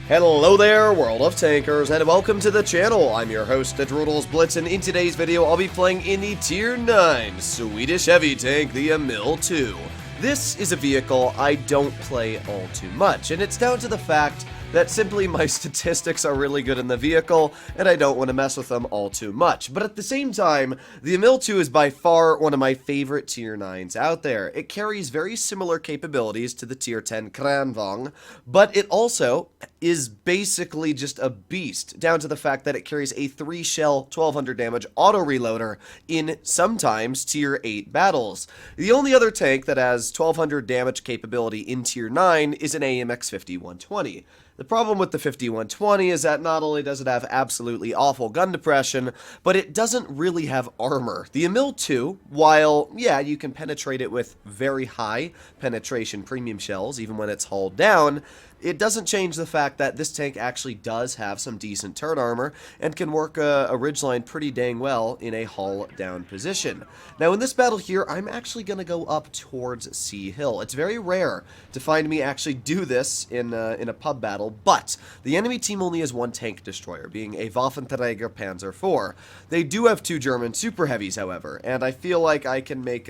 Hello there, World of Tankers, and welcome to the channel. I'm your host, Droodles Blitz, and in today's video, I'll be playing in the Tier 9 Swedish heavy tank, the Emil 2. This is a vehicle I don't play all too much, and it's down to the fact that simply my statistics are really good in the vehicle, and I don't want to mess with them all too much. But at the same time, the Emil 2 is by far one of my favorite Tier 9s out there. It carries very similar capabilities to the Tier 10 Kran, but it also is basically just a beast, down to the fact that it carries a 3-shell, 1200 damage auto-reloader in sometimes Tier 8 battles. The only other tank that has 1200 damage capability in Tier 9 is an AMX 5120. The problem with the 5120 is that not only does it have absolutely awful gun depression, but it doesn't really have armor. The Emil 2, while, yeah, you can penetrate it with very high penetration premium shells, even when it's hulled down, it doesn't change the fact that this tank actually does have some decent turret armor and can work a ridgeline pretty dang well in a hull down position. Now in this battle here, I'm actually going to go up towards Sea Hill. It's very rare to find me actually do this in a pub battle, but the enemy team only has one tank destroyer, being a Waffenträger Panzer IV. They do have 2 German super heavies, however, and I feel like I can make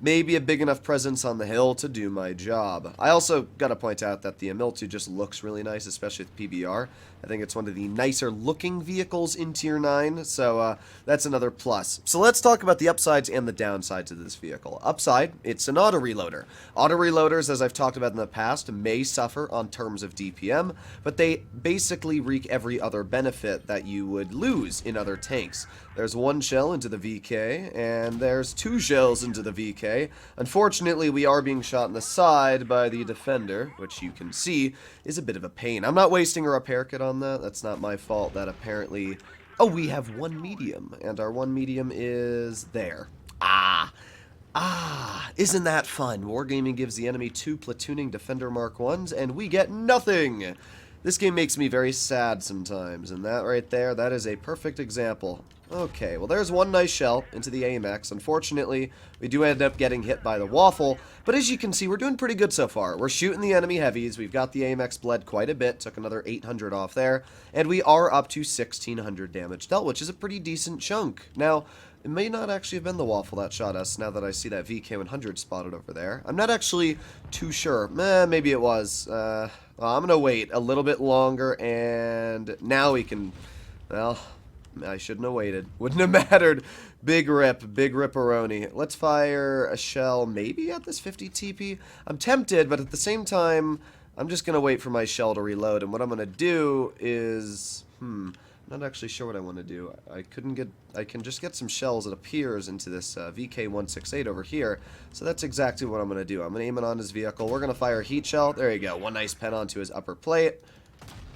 maybe a big enough presence on the hill to do my job. I also gotta point out that the Emil 2 just looks really nice, especially with PBR. I think it's one of the nicer looking vehicles in Tier 9, so that's another plus. So let's talk about the upsides and the downsides of this vehicle. Upside, it's an auto-reloader. Auto-reloaders, as I've talked about in the past, may suffer on terms of DPM, but they basically wreak every other benefit that you would lose in other tanks. There's 1 shell into the VK, and there's 2 shells into the VK. Unfortunately, we are being shot in the side by the defender, which you can see is a bit of a pain. I'm not wasting a repair kit on that. That's not my fault. That apparently... Oh, we have 1 medium, and our 1 medium is there. Isn't that fun? Wargaming gives the enemy 2 platooning Defender Mark 1s, and we get nothing! This game makes me very sad sometimes, and that right there, that is a perfect example. Okay, well there's 1 nice shell into the AMX. Unfortunately, we do end up getting hit by the waffle, but as you can see, we're doing pretty good so far. We're shooting the enemy heavies, we've got the AMX bled quite a bit, took another 800 off there, and we are up to 1600 damage dealt, which is a pretty decent chunk. Now, it may not actually have been the waffle that shot us, now that I see that VK100 spotted over there. I'm not actually too sure. Maybe it was. Well, I'm gonna wait a little bit longer, and now we can, well, I shouldn't have waited. Wouldn't have mattered. Big ripperoni. Let's fire a shell maybe at this 50 TP. I'm tempted, but at the same time, I'm just gonna wait for my shell to reload, and what I'm gonna do is, not actually sure what I want to do. I can just get some shells, it appears, into this VK168 over here. So that's exactly what I'm going to do. I'm going to aim it on his vehicle. We're going to fire a heat shell. There you go. 1 nice pen onto his upper plate.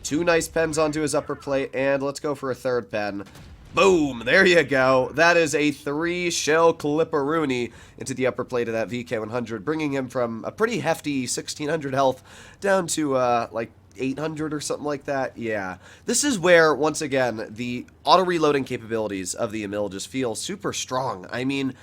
2 nice pens onto his upper plate. And let's go for a 3rd pen. Boom! There you go. That is a 3-shell clipperoonie into the upper plate of that VK100, bringing him from a pretty hefty 1600 health down to, like, 800 or something like that. Yeah, this is where, once again, the auto-reloading capabilities of the Emil just feel super strong. I mean,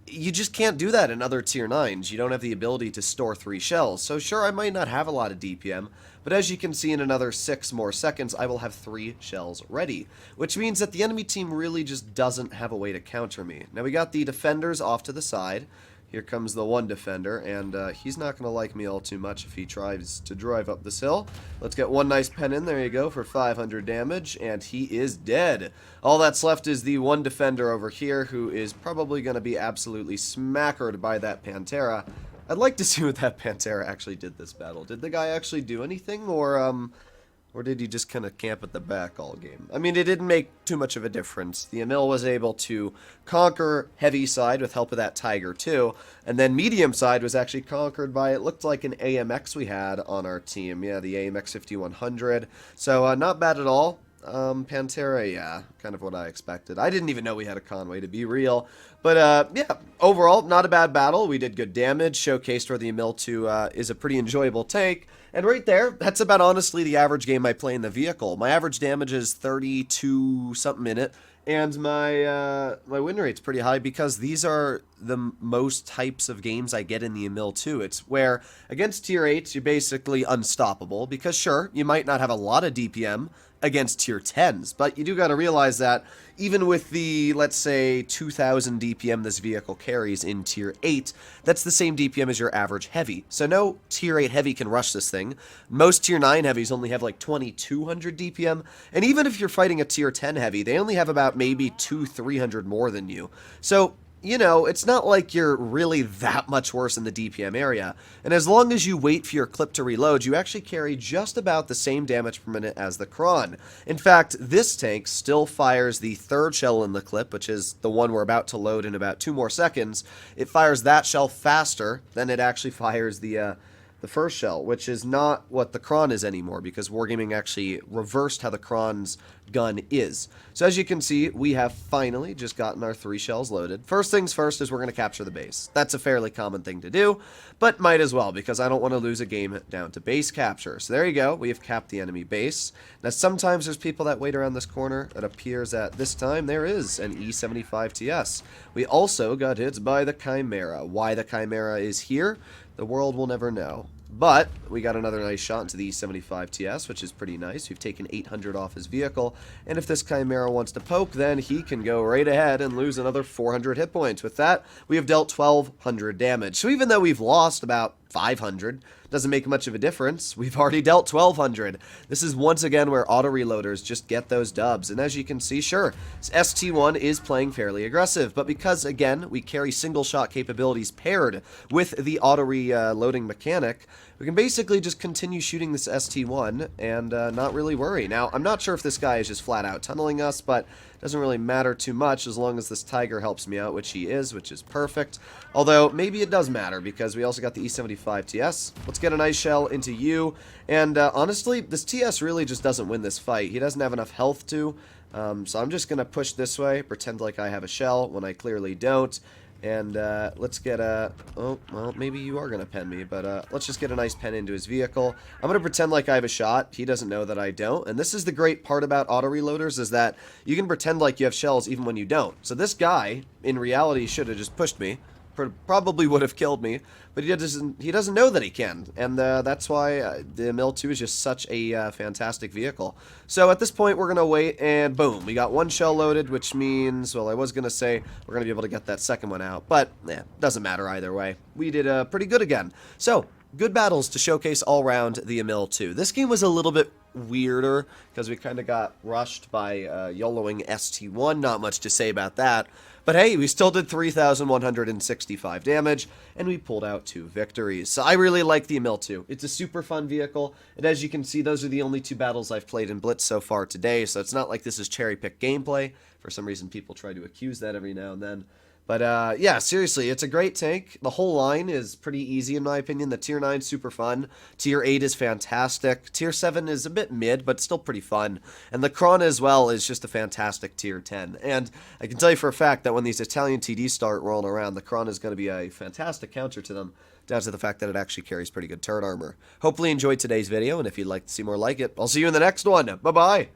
you just can't do that in other Tier 9s. You don't have the ability to store 3 shells. So sure, I might not have a lot of DPM, but as you can see, in another 6 more seconds, I will have 3 shells ready, which means that the enemy team really just doesn't have a way to counter me. Now, we got the defenders off to the side. Here comes the 1 defender, and he's not going to like me all too much if he tries to drive up this hill. Let's get 1 nice pen in. There you go for 500 damage, and he is dead. All that's left is the 1 defender over here, who is probably going to be absolutely smackered by that Pantera. I'd like to see what that Pantera actually did this battle. Did the guy actually do anything, or did he just kind of camp at the back all game? I mean, it didn't make too much of a difference. The Emil was able to conquer heavy side with help of that Tiger 2, and then medium side was actually conquered by, it looked like an AMX we had on our team. Yeah, the AMX 5100. So, not bad at all. Pantera, yeah, kind of what I expected. I didn't even know we had a Conway, to be real. But, yeah, overall, not a bad battle. We did good damage, showcased where the Emil 2 is a pretty enjoyable tank. And right there, that's about honestly the average game I play in the vehicle. My average damage is 32-something minute, And my win rate's pretty high because these are the most types of games I get in the Emil too. It's where against tier 8s you're basically unstoppable because sure, you might not have a lot of DPM against tier 10s, but you do got to realize that even with the, let's say, 2000 DPM this vehicle carries in tier 8, that's the same DPM as your average heavy. So no tier 8 heavy can rush this thing. Most tier 9 heavies only have like 2200 DPM, and even if you're fighting a tier 10 heavy, they only have about maybe 200-300 more than you. So you know, it's not like you're really that much worse in the DPM area, and as long as you wait for your clip to reload, you actually carry just about the same damage per minute as the Kran. In fact, this tank still fires the third shell in the clip, which is the one we're about to load in about 2 more seconds. It fires that shell faster than it actually fires the first shell, which is not what the Kran is anymore, because Wargaming actually reversed how the Kran's gun is. So as you can see, we have finally just gotten our 3 shells loaded. First things first is we're going to capture the base. That's a fairly common thing to do, but might as well, because I don't want to lose a game down to base capture. So there you go, we have capped the enemy base. Now sometimes there's people that wait around this corner. It appears that this time there is an E75 TS. We also got hit by the Chimera. Why the Chimera is here, the world will never know. But we got another nice shot into the E75 TS, which is pretty nice. We've taken 800 off his vehicle, and if this Chimera wants to poke, then he can go right ahead and lose another 400 hit points. With that, we have dealt 1200 damage. So even though we've lost about 500, doesn't make much of a difference. We've already dealt 1200. This is once again where auto reloaders just get those dubs. And as you can see, sure, ST1 is playing fairly aggressive, but because again we carry single shot capabilities paired with the auto reloading mechanic, we can basically just continue shooting this ST1 and not really worry. Now, I'm not sure if this guy is just flat out tunneling us, but it doesn't really matter too much as long as this Tiger helps me out, which he is, which is perfect. Although, maybe it does matter because we also got the E75 TS. Let's get a nice shell into you. And honestly, this TS really just doesn't win this fight. He doesn't have enough health to. So I'm just going to push this way, pretend like I have a shell when I clearly don't. And let's get a... Oh, well, maybe you are going to pen me, but let's just get a nice pen into his vehicle. I'm going to pretend like I have a shot. He doesn't know that I don't. And this is the great part about auto reloaders, is that you can pretend like you have shells even when you don't. So this guy, in reality, should have just pushed me. Probably would have killed me, but he doesn't know that he can, and that's why the Emil 2 is just such a fantastic vehicle. So at this point, we're gonna wait, and boom, we got 1 shell loaded, which means, well, I was gonna say we're gonna be able to get that second one out, but doesn't matter either way. We did pretty good again. So good battles to showcase all around the Emil 2. This game was a little bit weirder because we kind of got rushed by YOLOing ST1. Not much to say about that. But hey, we still did 3,165 damage, and we pulled out 2 victories. So I really like the Emil 2. It's a super fun vehicle, and as you can see, those are the only 2 battles I've played in Blitz so far today, so it's not like this is cherry-picked gameplay. For some reason, people try to accuse that every now and then. But, yeah, seriously, it's a great tank. The whole line is pretty easy, in my opinion. The Tier 9 is super fun. Tier 8 is fantastic. Tier 7 is a bit mid, but still pretty fun. And the Kran as well is just a fantastic Tier 10. And I can tell you for a fact that when these Italian TDs start rolling around, the Kran is going to be a fantastic counter to them, down to the fact that it actually carries pretty good turret armor. Hopefully you enjoyed today's video, and if you'd like to see more like it, I'll see you in the next one. Bye-bye!